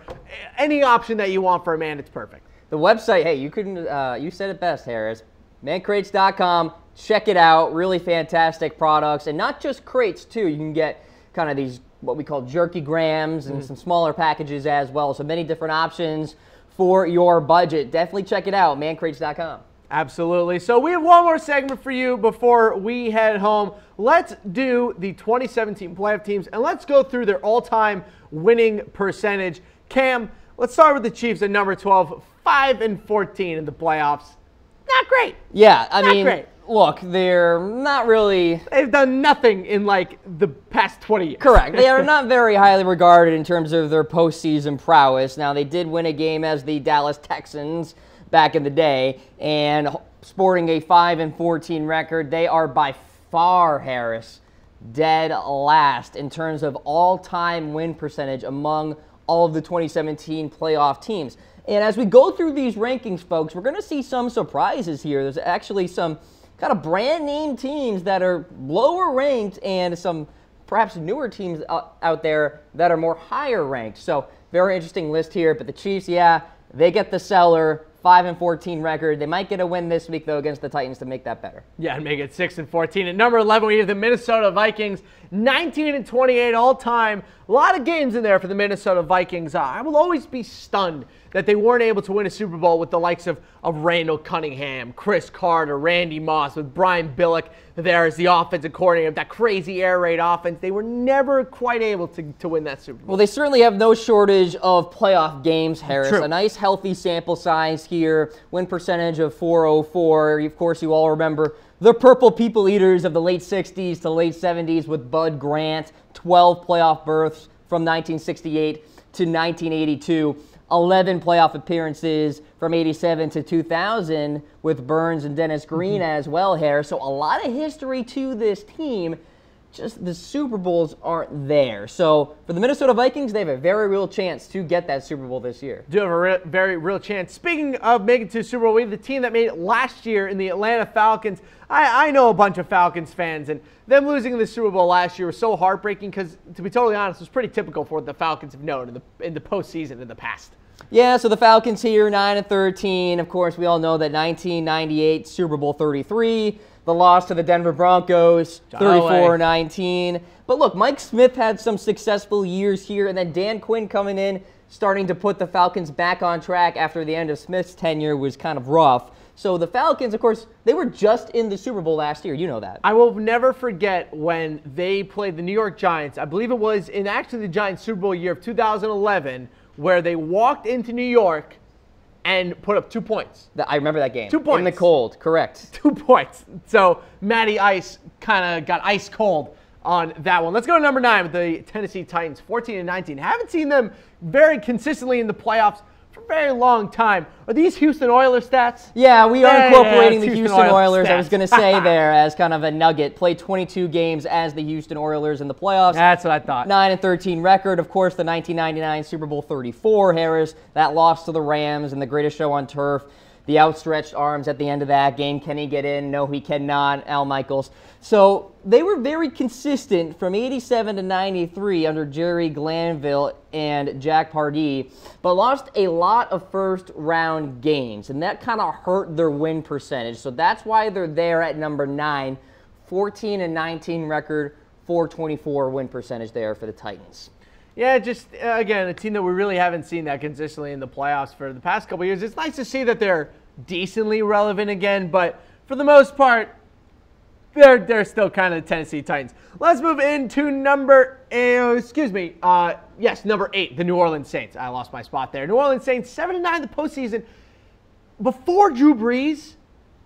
[SPEAKER 3] Any option that you want for a man, it's perfect.
[SPEAKER 1] The website, hey, you said it best, Harris. Mancrates.com. Check it out. Really fantastic products. And not just crates, too. You can get kind of these, what we call jerky grams and some smaller packages as well. So many different options for your budget. Definitely check it out, mancrates.com.
[SPEAKER 3] Absolutely. So we have one more segment for you before we head home. Let's do the 2017 playoff teams, and let's go through their all-time winning percentage. Cam, let's start with the Chiefs at number 12, 5-14 in the playoffs. Not great.
[SPEAKER 1] Yeah, I
[SPEAKER 3] Not
[SPEAKER 1] mean,
[SPEAKER 3] great.
[SPEAKER 1] look, they're not really...
[SPEAKER 3] They've done nothing in, like, the past 20 years.
[SPEAKER 1] Correct. They are not very highly regarded in terms of their postseason prowess. Now, they did win a game as the Dallas Texans back in the day, and sporting a 5-14 record, they are by far, Harris, dead last in terms of all-time win percentage among all of the 2017 playoff teams. And as we go through these rankings, folks, we're going to see some surprises here. There's actually some kind of brand name teams that are lower ranked and some perhaps newer teams out there that are more higher ranked. So very interesting list here. But the Chiefs, yeah, they get the seller. 5-14 record. They might get a win this week, though, against the Titans to make that better.
[SPEAKER 3] Yeah, and make it 6-14. At number 11, we have the Minnesota Vikings, 19-28 all-time. A lot of games in there for the Minnesota Vikings. I will always be stunned that they weren't able to win a Super Bowl with the likes of Randall Cunningham, Chris Carter, Randy Moss, with Brian Billick there as the offensive coordinator of that crazy air raid offense. They were never quite able to win that Super Bowl.
[SPEAKER 1] Well, they certainly have no shortage of playoff games, Harris.
[SPEAKER 3] True.
[SPEAKER 1] A nice, healthy sample size here. Win percentage of 404. Of course, you all remember the Purple People Eaters of the late 60s to late 70s with Bud Grant. 12 playoff berths from 1968 to 1982. 11 playoff appearances from 87 to 2000 with Burns and Dennis Green as well, Harris. So a lot of history to this team. Just the Super Bowls aren't there. So for the Minnesota Vikings, they have a very real chance to get that Super Bowl this year.
[SPEAKER 3] Do have a very real chance. Speaking of making it to the Super Bowl, we have the team that made it last year in the Atlanta Falcons. I know a bunch of Falcons fans, and them losing the Super Bowl last year was so heartbreaking because, to be totally honest, it was pretty typical for what the Falcons have known in the postseason in the past.
[SPEAKER 1] Yeah, so the Falcons here, 9-13. Of course, we all know that 1998 Super Bowl 33, the loss to the Denver Broncos, 34-19. But look, Mike Smith had some successful years here, and then Dan Quinn coming in, starting to put the Falcons back on track after the end of Smith's tenure was kind of rough. So the Falcons, of course, they were just in the Super Bowl last year. You know that.
[SPEAKER 3] I will never forget when they played the New York Giants. I believe it was in actually the Giants Super Bowl year of 2011, where they walked into New York and put up 2 points.
[SPEAKER 1] I remember that game.
[SPEAKER 3] 2 points.
[SPEAKER 1] In the cold, correct.
[SPEAKER 3] 2 points. So Matty Ice kind of got ice cold on that one. Let's go to number 9 with the Tennessee Titans, 14-19. Haven't seen them very consistently in the playoffs for a very long time. Are these Houston Oilers stats?
[SPEAKER 1] Yeah, we are incorporating the Houston Oilers.
[SPEAKER 3] Stats.
[SPEAKER 1] I was going to say there as kind of a nugget. Played 22 games as the Houston Oilers in the playoffs.
[SPEAKER 3] That's what I thought.
[SPEAKER 1] 9-13 record. Of course, the 1999 Super Bowl 34, Harris. That loss to the Rams and the greatest show on turf. The outstretched arms at the end of that game. Can he get in? No, he cannot. Al Michaels. So they were very consistent from 87 to 93 under Jerry Glanville and Jack Pardee, but lost a lot of first-round games, and that kind of hurt their win percentage. So that's why they're there at number 9, 14-19 record, 424 win percentage there for the Titans.
[SPEAKER 3] Yeah, just, again, a team that we really haven't seen that consistently in the playoffs for the past couple of years. It's nice to see that they're decently relevant again, but for the most part, they're still kind of the Tennessee Titans. Let's move into number 8, the New Orleans Saints. I lost my spot there. New Orleans Saints, 7-9 in the postseason. Before Drew Brees,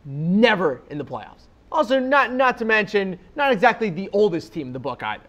[SPEAKER 3] never in the playoffs. Also, not to mention, not exactly the oldest team in the book either.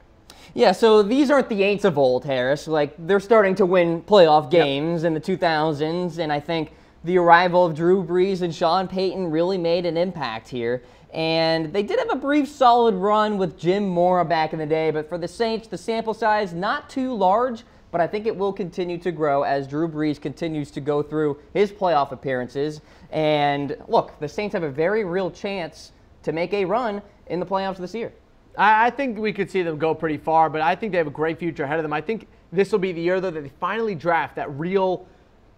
[SPEAKER 1] Yeah, so these aren't the Aints of old, Harris. Like, they're starting to win playoff games in the 2000s, and I think the arrival of Drew Brees and Sean Payton really made an impact here. And they did have a brief solid run with Jim Mora back in the day, but for the Saints, the sample size not too large, but I think it will continue to grow as Drew Brees continues to go through his playoff appearances. And look, the Saints have a very real chance to make a run in the playoffs this year.
[SPEAKER 3] I think we could see them go pretty far, but I think they have a great future ahead of them. I think this will be the year, though, that they finally draft that real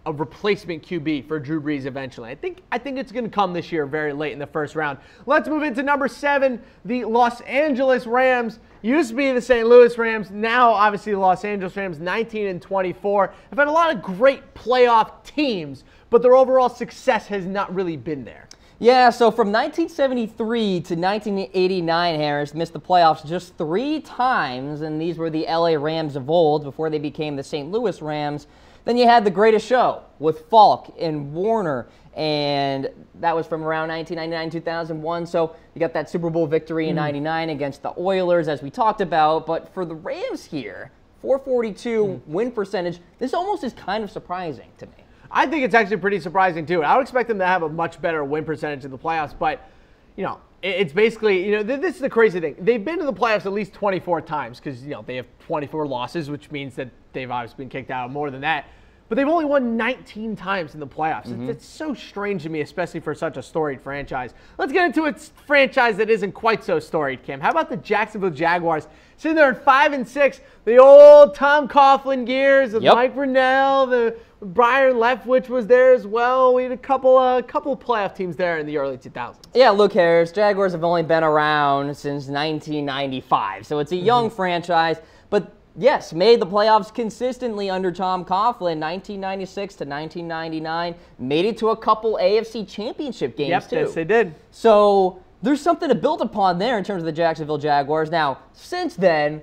[SPEAKER 3] replacement QB for Drew Brees eventually. I think it's going to come this year very late in the first round. Let's move into number 7, the Los Angeles Rams. Used to be the St. Louis Rams. Now, obviously, the Los Angeles Rams, 19-24. Have had a lot of great playoff teams, but their overall success has not really been there.
[SPEAKER 1] Yeah, so from 1973 to 1989, Harris missed the playoffs just 3 times, and these were the LA Rams of old before they became the St. Louis Rams. Then you had the greatest show with Falk and Warner, and that was from around 1999-2001. So you got that Super Bowl victory in '99 against the Oilers, as we talked about. But for the Rams here, 442 win percentage, this almost is kind of surprising to me.
[SPEAKER 3] I think it's actually pretty surprising, too. I would expect them to have a much better win percentage in the playoffs, but, you know, it's basically, you know, this is the crazy thing. They've been to the playoffs at least 24 times because, you know, they have 24 losses, which means that they've obviously been kicked out more than that. But they've only won 19 times in the playoffs. It's so strange to me, especially for such a storied franchise. Let's get into a franchise that isn't quite so storied, Cam. How about the Jacksonville Jaguars? Sitting there at 5-6, the old Tom Coughlin gears of Mike Brunell, the Brian Leftwich was there as well. We had a couple playoff teams there in the early 2000s.
[SPEAKER 1] Yeah, look, Harris, Jaguars have only been around since 1995, so it's a young franchise, but yes, made the playoffs consistently under Tom Coughlin, 1996 to 1999. Made it to a couple AFC championship games, too.
[SPEAKER 3] Yes, they did.
[SPEAKER 1] So there's something to build upon there in terms of the Jacksonville Jaguars. Now, since then,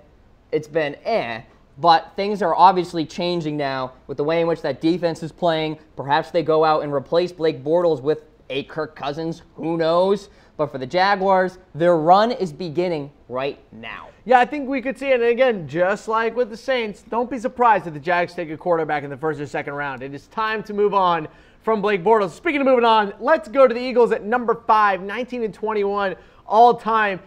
[SPEAKER 1] it's been but things are obviously changing now with the way in which that defense is playing. Perhaps they go out and replace Blake Bortles with a Kirk Cousins. Who knows? But for the Jaguars, their run is beginning right now.
[SPEAKER 3] Yeah, I think we could see it. And again, just like with the Saints, don't be surprised if the Jags take a quarterback in the first or second round. It is time to move on from Blake Bortles. Speaking of moving on, let's go to the Eagles at number 5, 19-21 all time.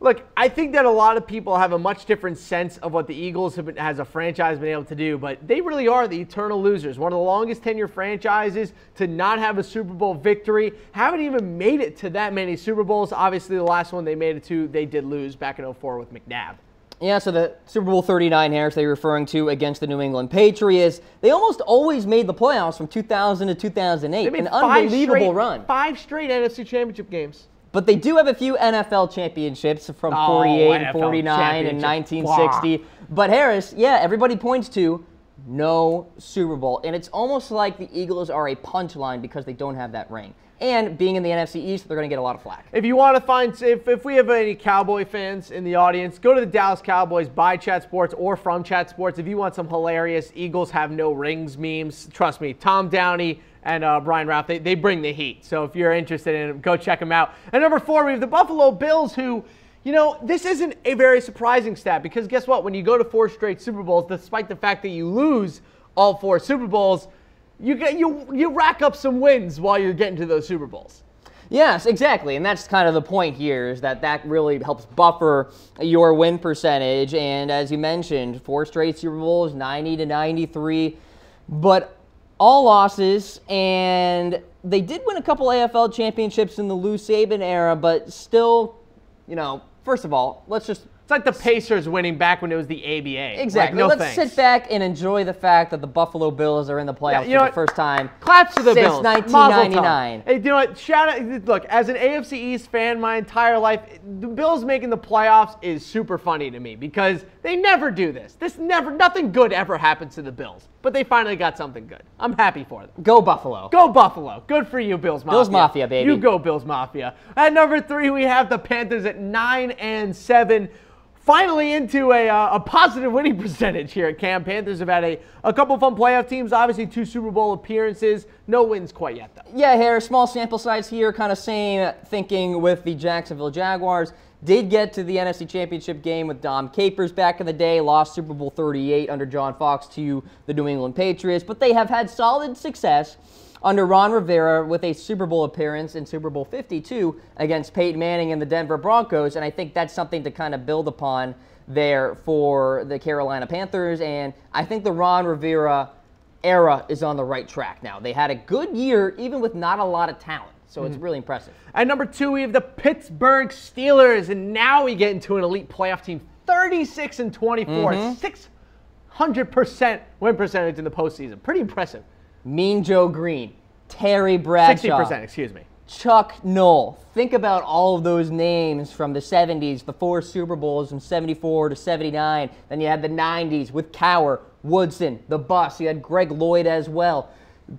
[SPEAKER 3] Look, I think that a lot of people have a much different sense of what the Eagles have as a franchise been able to do, but they really are the eternal losers. One of the longest tenure franchises to not have a Super Bowl victory. Haven't even made it to that many Super Bowls. Obviously, the last one they made it to, they did lose back in 2004 with McNabb.
[SPEAKER 1] Yeah, so the Super Bowl 39, Harris, they're referring to against the New England Patriots. They almost always made the playoffs from 2000 to 2008.
[SPEAKER 3] They made
[SPEAKER 1] an unbelievable run.
[SPEAKER 3] 5 straight NFC Championship games.
[SPEAKER 1] But they do have a few NFL championships from 48 and 49 and 1960. Blah. But Harris, yeah, everybody points to no Super Bowl. And it's almost like the Eagles are a punchline because they don't have that ring. And being in the NFC East, they're going to get a lot of flack.
[SPEAKER 3] If you want to find, if we have any Cowboy fans in the audience, go to the Dallas Cowboys by Chat Sports or from Chat Sports. If you want some hilarious Eagles have no rings memes, trust me, Tom Downey and Brian Ralph, they bring the heat. So if you're interested in it, go check them out. And number 4, we have the Buffalo Bills who, you know, this isn't a very surprising stat because guess what? When you go to 4 straight Super Bowls, despite the fact that you lose all 4 Super Bowls, you rack up some wins while you're getting to those Super Bowls.
[SPEAKER 1] Yes, exactly. And that's kind of the point here is that really helps buffer your win percentage. And as you mentioned, 4 straight Super Bowls, 90-93. But all losses, and they did win a couple AFL championships in the Lou Saban era, but still, you know, first of all,
[SPEAKER 3] it's like the Pacers winning back when it was the ABA.
[SPEAKER 1] Exactly.
[SPEAKER 3] Like,
[SPEAKER 1] Let's sit back and enjoy the fact that the Buffalo Bills are in the playoffs for the first time.
[SPEAKER 3] Claps to the Bills.
[SPEAKER 1] Since 1999.
[SPEAKER 3] Hey, you know what? Shout out. Look, as an AFC East fan my entire life, the Bills making the playoffs is super funny to me because they never do this. Nothing good ever happens to the Bills. But they finally got something good. I'm happy for them.
[SPEAKER 1] Go Buffalo.
[SPEAKER 3] Go Buffalo. Good for you, Bills Mafia.
[SPEAKER 1] Bills Mafia, baby.
[SPEAKER 3] You go, Bills Mafia. At number 3, we have the Panthers at 9-7. Finally into a positive winning percentage here at Cam. Panthers have had a couple fun playoff teams. Obviously, 2 Super Bowl appearances. No wins quite yet, though.
[SPEAKER 1] Yeah, Harris, small sample size here. Kind of same thinking with the Jacksonville Jaguars. Did get to the NFC Championship game with Dom Capers back in the day. Lost Super Bowl 38 under John Fox to the New England Patriots. But they have had solid success under Ron Rivera with a Super Bowl appearance in Super Bowl 52 against Peyton Manning and the Denver Broncos. And I think that's something to kind of build upon there for the Carolina Panthers. And I think the Ron Rivera era is on the right track now. They had a good year, even with not a lot of talent. So it's really impressive.
[SPEAKER 3] At number 2, we have the Pittsburgh Steelers. And now we get into an elite playoff team. 36-24. 600% win percentage in the postseason. Pretty impressive.
[SPEAKER 1] Mean Joe Green, Terry Bradshaw.
[SPEAKER 3] 60%, excuse me.
[SPEAKER 1] Chuck Noll. Think about all of those names from the 70s, the 4 Super Bowls from 74 to 79. Then you had the 90s with Cowher, Woodson, the Bus. You had Greg Lloyd as well.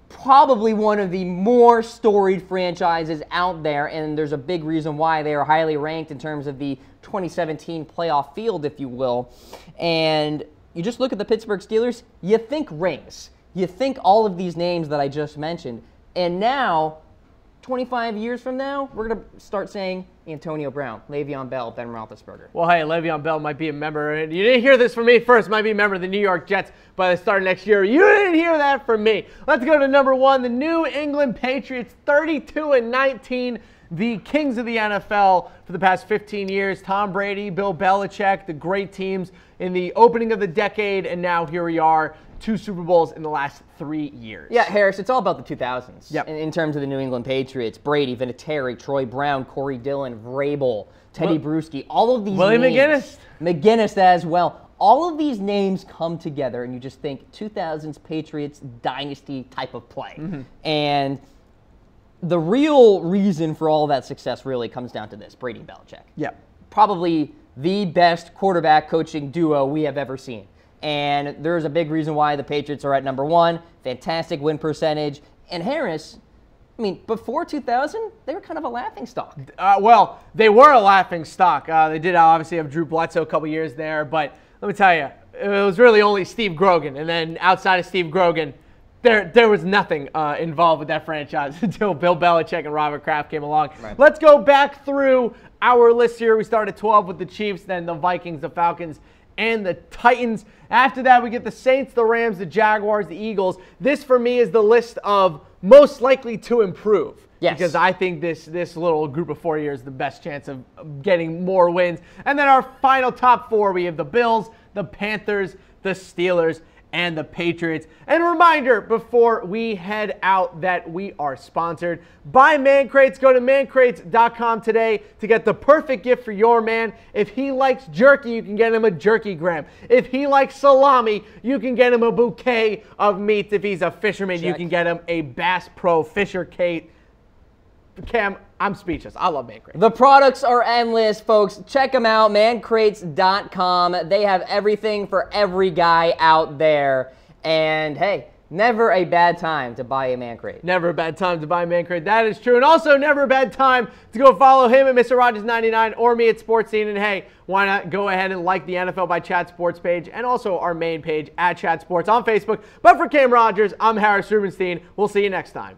[SPEAKER 1] probably one of the more storied franchises out there, and there's a big reason why they are highly ranked in terms of the 2017 playoff field, if you will. And you just look at the Pittsburgh Steelers, you think rings. You think all of these names that I just mentioned. And now, 25 years from now, we're going to start saying Antonio Brown, Le'Veon Bell, Ben Roethlisberger.
[SPEAKER 3] Well, hey, Le'Veon Bell might be a member. And you didn't hear this from me first. Might be a member of the New York Jets by the start of next year. You didn't hear that from me. Let's go to number 1, the New England Patriots, 32-19. The kings of the NFL for the past 15 years. Tom Brady, Bill Belichick, the great teams in the opening of the decade. And now here we are. 2 Super Bowls in the last 3 years.
[SPEAKER 1] Yeah, Harris, it's all about the 2000s.
[SPEAKER 3] Yep.
[SPEAKER 1] In terms of the New England Patriots. Brady, Vinatieri, Troy Brown, Corey Dillon, Vrabel, Teddy Bruschi, all of these
[SPEAKER 3] Willie
[SPEAKER 1] names.
[SPEAKER 3] McGinnis.
[SPEAKER 1] McGinnis as well. All of these names come together and you just think 2000s Patriots dynasty type of play. And the real reason for all that success really comes down to this, Brady and Belichick.
[SPEAKER 3] Yep.
[SPEAKER 1] Probably the best quarterback coaching duo we have ever seen. And there's a big reason why the Patriots are at number 1. Fantastic win percentage. And Harris, I mean, before 2000, they were kind of a laughingstock.
[SPEAKER 3] Well, they were a laughingstock. They did obviously have Drew Bledsoe a couple years there. But let me tell you, it was really only Steve Grogan. And then outside of Steve Grogan, there was nothing involved with that franchise until Bill Belichick and Robert Kraft came along.
[SPEAKER 1] Right.
[SPEAKER 3] Let's go back through our list here. We started 12 with the Chiefs, then the Vikings, the Falcons, and the Titans. After that, we get the Saints, the Rams, the Jaguars, the Eagles. This, for me, is the list of most likely to improve.
[SPEAKER 1] Yes.
[SPEAKER 3] Because I think this little group of 4 years is the best chance of getting more wins. And then our final top 4, we have the Bills, the Panthers, the Steelers, and the Patriots. And a reminder before we head out that we are sponsored by Man Crates. Go to mancrates.com today to get the perfect gift for your man. If he likes jerky, you can get him a jerky gram. If he likes salami, you can get him a bouquet of meats. If he's a fisherman, you can get him a Bass Pro Fisher Kate. Cam, I'm speechless. I love Man Crates.
[SPEAKER 1] The products are endless, folks. Check them out, mancrates.com. They have everything for every guy out there. And hey, never a bad time to buy a Man Crate.
[SPEAKER 3] Never a bad time to buy a Man Crate. That is true. And also never a bad time to go follow him at Mr. Rogers99 or me at Sports Scene. And hey, why not go ahead and like the NFL by Chat Sports page and also our main page at Chat Sports on Facebook. But for Cam Rogers, I'm Harris Rubenstein. We'll see you next time.